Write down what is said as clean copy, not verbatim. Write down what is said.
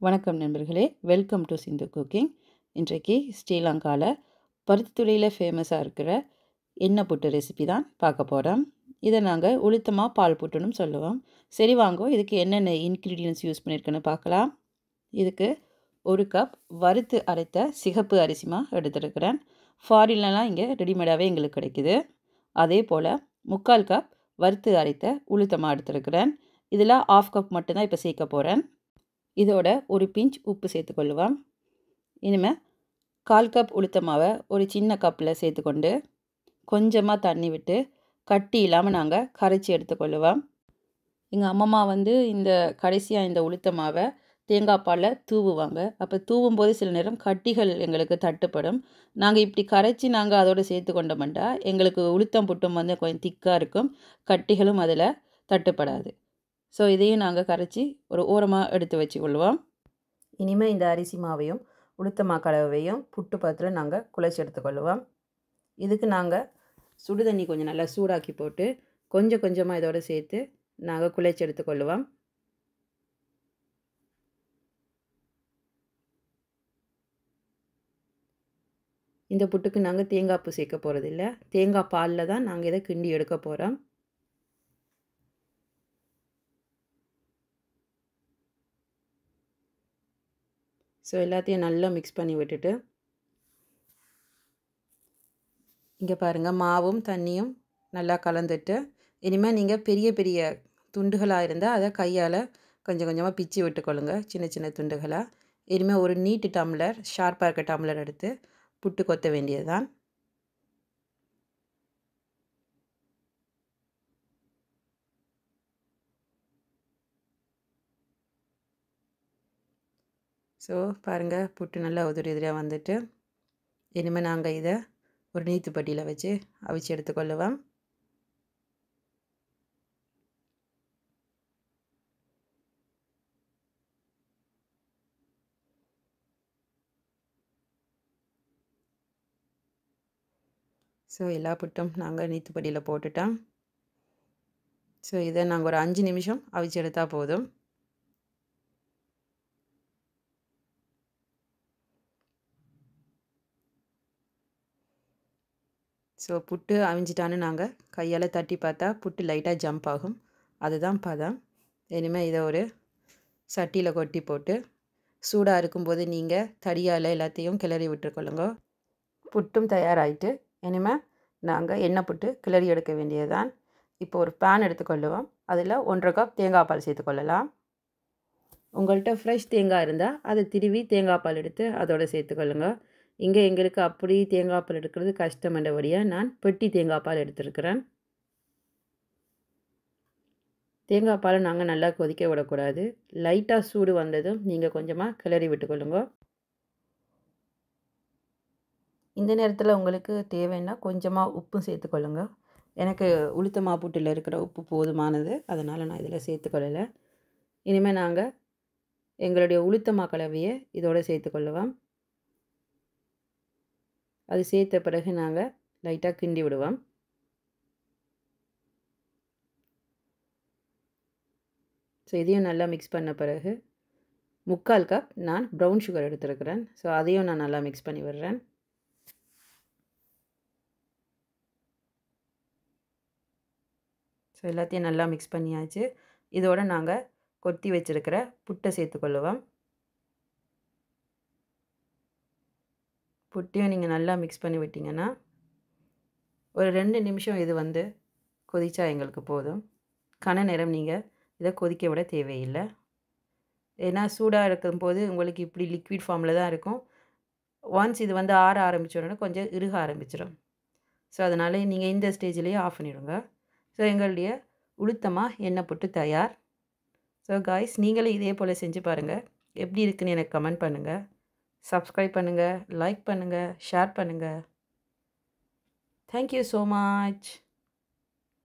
வணக்கம் நண்பர்களே, welcome to Sindhu cooking. இன்றைக்கு ஸ்ரீலங்காவில் பருத்தித்துறையில் ஃபேமஸாக இருக்கிற எண்ணெய் புட்டு ரெசிபி தான் பார்க்க போகிறோம். இதை நாங்கள் உளுத்தமாக பால் புட்டுன்னு சொல்லுவோம். சரி வாங்கோ, இதுக்கு என்னென்ன இன்க்ரீடியன்ஸ் யூஸ் பண்ணியிருக்குன்னு பார்க்கலாம். இதுக்கு 1 கப் வறுத்து அரைத்த சிகப்பு அரிசிமா எடுத்துருக்கிறேன். ஃபாரின்லலாம் இங்கே ரெடிமேடாகவே எங்களுக்கு கிடைக்குது. அதே போல் 3/4 கப் வறுத்து அரைத்த உளுத்தமாக எடுத்துருக்கிறேன். இதில் 1/2 கப் மட்டும்தான் இப்போ சேர்க்க போகிறேன். இதோட ஒரு பிஞ்ச் உப்பு சேர்த்துக்கொள்ளுவோம். இனிமேல் 1/4 கப் உளுத்த மாவை ஒரு சின்ன கப்பில் சேர்த்துக்கொண்டு கொஞ்சமாக தண்ணி விட்டு கட்டி இல்லாமல் நாங்கள் கரைச்சி எடுத்துக்கொள்ளுவோம். எங்கள் அம்மம்மா இந்த கடைசியாக இந்த உளுத்த மாவை தேங்காய் பாலில் தூவுவாங்க. அப்போ தூவும் போது சில நேரம் கட்டிகள் எங்களுக்கு தட்டுப்படும். நாங்கள் இப்படி கரைச்சி நாங்கள் அதோடு சேர்த்து கொண்டோம்னா எங்களுக்கு உளுத்தம் புட்டும் கொஞ்சம் திக்காக இருக்கும், கட்டிகளும் அதில் தட்டுப்படாது. ஸோ இதையும் நாங்கள் கரைச்சி ஒரு ஓரமாக எடுத்து வச்சுக்கொள்வோம். இனிமேல் இந்த அரிசி மாவையும் உளுத்தமா கலவையும் புட்டு பாத்திரத்தில் நாங்கள் குழைச்சி எடுத்துக்கொள்வோம். இதுக்கு நாங்கள் சுடு தண்ணி கொஞ்சம் நல்லா சூடாக்கி போட்டு கொஞ்சம் கொஞ்சமாக இதோடு சேர்த்து நாங்கள் குழைச்சி எடுத்துக்கொள்வோம். இந்த புட்டுக்கு நாங்கள் தேங்காய் பூ சேர்க்க போகிறதில்ல, தேங்காய் பாலில் தான் நாங்கள் இதை கிண்டி எடுக்க போகிறோம். ஸோ எல்லாத்தையும் நல்லா மிக்ஸ் பண்ணி விட்டுட்டு இங்கே பாருங்கள், மாவும் தண்ணியும் நல்லா கலந்துட்டு இனிமேல் நீங்கள் பெரிய பெரிய துண்டுகளாக இருந்தால் அதை கையால் கொஞ்சம் கொஞ்சமாக பிச்சு விட்டுக்கொள்ளுங்க, சின்ன சின்ன துண்டுகளாக. இனிமேல் ஒரு நீட்டு டம்ளர், ஷார்ப்பாக இருக்க டம்ளர் எடுத்து புட்டு கொத்த வேண்டியது தான். ஸோ பாருங்கள், புட்டு நல்லா உதிரி உதிரியாக வந்துட்டு இனிமேல் நாங்கள் இதை ஒரு நீத்து பட்டியில் வச்சு அவிச்சு எடுத்துக்கொள்ளுவோம். ஸோ எல்லா புட்டும் நாங்கள் நீத்து பட்டியில் போட்டுட்டோம். ஸோ இதை நாங்கள் ஒரு 5 நிமிஷம் அவிச்சு எடுத்தால் போதும். ஸோ புட்டு அவிஞ்சிட்டான்னு நாங்கள் கையால் தட்டி பார்த்தா புட்டு லைட்டாக ஜம்ப் ஆகும், அதுதான் பதம். இனிமேல் இதை ஒரு சட்டியில் கொட்டி போட்டு சூடாக இருக்கும்போது நீங்கள் தடியால் எல்லாத்தையும் கிளறி விட்டுருக்கொள்ளுங்க. புட்டும் தயாராகிட்டு இனிமேல் நாங்கள் எண்ணெய் புட்டு கிளறி எடுக்க வேண்டியது தான். இப்போ ஒரு பேன் எடுத்துக்கொள்ளுவோம். அதில் 1/2 கப் தேங்காய் பால் சேர்த்துக்கொள்ளலாம். உங்கள்கிட்ட ஃப்ரெஷ் தேங்காய் இருந்தால் அதை திருவி தேங்காய் பால் எடுத்து அதோடு சேர்த்துக்கொள்ளுங்க. இங்கே எங்களுக்கு அப்படி தேங்காய் பால் எடுக்கிறது கஷ்டமன்றபடியாக நான் பெட்டி தேங்காய் பால் எடுத்துருக்கிறேன். தேங்காய் பாலை நாங்கள் நல்லா கொதிக்க விடக்கூடாது, லைட்டாக சூடு வந்ததும் நீங்கள் கொஞ்சமாக கிளறி விட்டுக்கொள்ளுங்க. இந்த நேரத்தில் உங்களுக்கு தேவைன்னா கொஞ்சமாக உப்பும் சேர்த்துக்கொள்ளுங்க. எனக்கு உளுத்தமா புட்டில் இருக்கிற உப்பு போதுமானது, அதனால் நான் இதில் சேர்த்துக்கொள்ளலை. இனிமேல் நாங்கள் எங்களுடைய உளுத்தமா கலவையை இதோடு சேர்த்துக்கொள்ளுவோம். அது சேர்த்த பிறகு நாங்கள் லைட்டாக கிண்டி விடுவோம். ஸோ இதையும் நல்லா மிக்ஸ் பண்ண பிறகு 3/4 கப் நான் ப்ரௌன் சுகர் எடுத்துருக்கிறேன். ஸோ அதையும் நான் நல்லா மிக்ஸ் பண்ணி விடுறேன். ஸோ எல்லாத்தையும் நல்லா மிக்ஸ் பண்ணியாச்சு. இதோடு நாங்கள் கொத்தி வச்சுருக்கிற புட்டை சேர்த்துக்கொள்ளுவோம். புட்டையும் நீங்கள் நல்லா மிக்ஸ் பண்ணி விட்டிங்கன்னா ஒரு 2 நிமிஷம் இது கொதிச்சா எங்களுக்கு போதும். கன நேரம் நீங்கள் இதை கொதிக்க விட தேவையில்லை. ஏன்னா சூடாக இருக்கும்போது உங்களுக்கு இப்படி லிக்விட் ஃபார்மில் தான் இருக்கும். ஒன்ஸ் இது ஆற ஆரம்பித்தோடனே கொஞ்சம் இறுக ஆரம்பிச்சிடும். ஸோ அதனால் நீங்கள் இந்த ஸ்டேஜ்லேயே ஆஃப் பண்ணிவிடுங்க. ஸோ எங்களுடைய உளுத்தமா எண்ணெய் புட்டு தயார். ஸோ காய்ஸ், நீங்களும் இதே போல் செஞ்சு பாருங்கள். எப்படி இருக்குன்னு எனக்கு கமெண்ட் பண்ணுங்கள். சப்ஸ்கிரைப் பண்ணுங்கள், லைக் பண்ணுங்கள், ஷேர் பண்ணுங்கள். Thank you so much.